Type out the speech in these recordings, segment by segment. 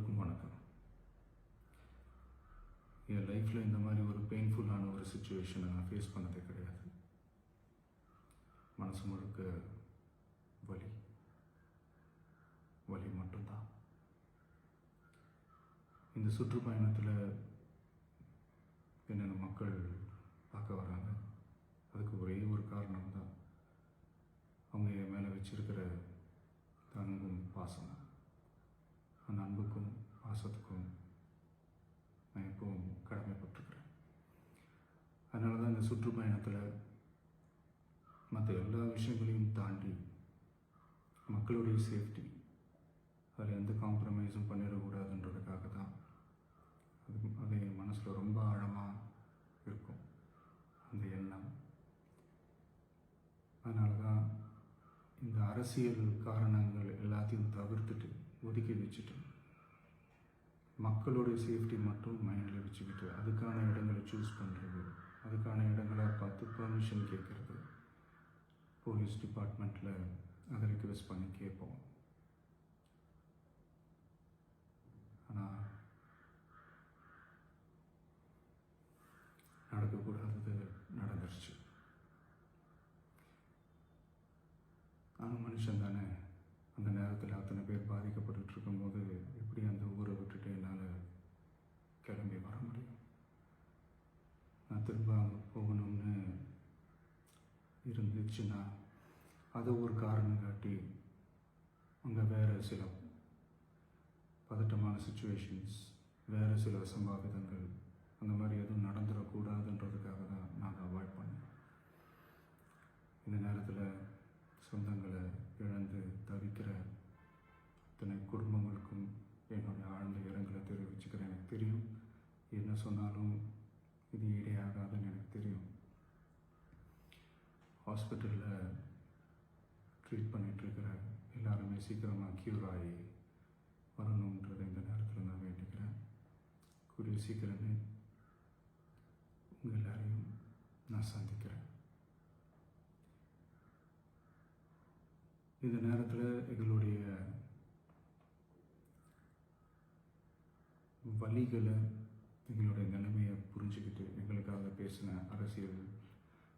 எல்லோருக்கும் வணக்கம். என் லைஃப்பில் இந்த மாதிரி ஒரு பெயின்ஃபுல்லான ஒரு சுச்சுவேஷனை நான் ஃபேஸ் பண்ணதே கிடையாது. மனசு முழுக்க வலி வலி மட்டும்தான். இந்த சுற்றுப்பயணத்தில் என்னென்ன மக்கள் பார்க்க வராங்க, அதுக்கு ஒரே ஒரு காரணம் தான் அவங்க என் மேலே வச்சிருக்கிற அன்பும் பாசம். அந்த அன்புக்கும் பாசத்துக்கும் நான் எப்பவும் கடமைப்பட்டிருக்கிறேன். அதனால தான் இந்த சுற்றுப்பயணத்தில் மற்ற எல்லா விஷயங்களையும் தாண்டி மக்களுடைய சேஃப்டி, அதில் எந்த காம்ப்ரமைஸும் பண்ணிடக்கூடாதுன்றதுக்காக தான் அது என் மனசில் ரொம்ப ஆழமாக இருக்கும் அந்த எண்ணம். அதனால தான் இந்த அரசியல் காரணங்கள் எல்லாத்தையும் தவிர்த்துட்டு ஒதுக்கி வச்சுட்டு மக்களுடைய சேஃப்டி மட்டும் மைண்டில் வச்சுக்கிட்டு அதுக்கான இடங்களை சூஸ் பண்ணுறது, அதுக்கான இடங்களை பார்த்து பெர்மிஷன் கேட்குறது, போலீஸ் டிபார்ட்மெண்ட்டில் அதை ரிக்வெஸ்ட் பண்ணி கேட்போம். ஆனால் நடக்கக்கூடாதது நடந்துருச்சு. ஆனால் மனுஷன் தானே. அந்த நேரத்தில் அத்தனை பேர் பாதிக்கப்பட்டு இருக்கும்போது எப்படி அந்த ஊரை விட்டுட்டு என்னால் கிளம்பி வர முடியும்? நான் திரும்ப அங்கே போகணும்னு இருந்துச்சுன்னா அதை ஒரு காரணம் காட்டி அங்கே வேறு சில பதட்டமான சுச்சுவேஷன்ஸ், வேறு சில சம்பாவிதங்கள் அந்த மாதிரி எதுவும் நடந்துடக்கூடாதுன்றதுக்காக தான் நான் அவாய்ட் பண்ணேன். இந்த நேரத்தில் சொந்தங்களை இழந்து தவிக்கிற அத்தனை குடும்பங்களுக்கும் என்னுடைய ஆழ்ந்த இரங்கலை தெரிவிச்சுக்கிறேன். எனக்கு தெரியும், என்ன சொன்னாலும் இது ஈடையாகாதுன்னு எனக்கு தெரியும். ஹாஸ்பிட்டலில் ட்ரீட் பண்ணிகிட்ருக்கிற எல்லாருமே சீக்கிரமாக க்யூர் ஆகி வரணுன்றதை இந்த நேரத்தில் நான் வேண்டிக்கிறேன். கூடிய சீக்கிரமே உங்கள் எல்லாரையும் நான் சந்திக்கிறேன். இந்த நேரத்தில் எங்களுடைய வலிகளை, எங்களுடைய நிலைமையை புரிஞ்சுக்கிட்டு எங்களுக்காக பேசின அரசியல்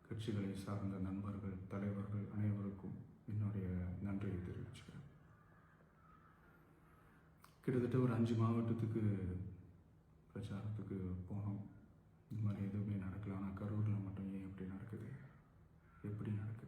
கட்சிகளை சார்ந்த நண்பர்கள், தலைவர்கள் அனைவருக்கும் என்னுடைய நன்றியை தெரிவிச்சுக்கிறேன். கிட்டத்தட்ட ஒரு 5 மாவட்டத்துக்கு பிரச்சாரத்துக்கு போனோம். இந்த மாதிரி எதுவுமே நடக்கல. ஆனால் கரூரில் மட்டும் ஏன் எப்படி நடக்குது, எப்படி நடக்குது?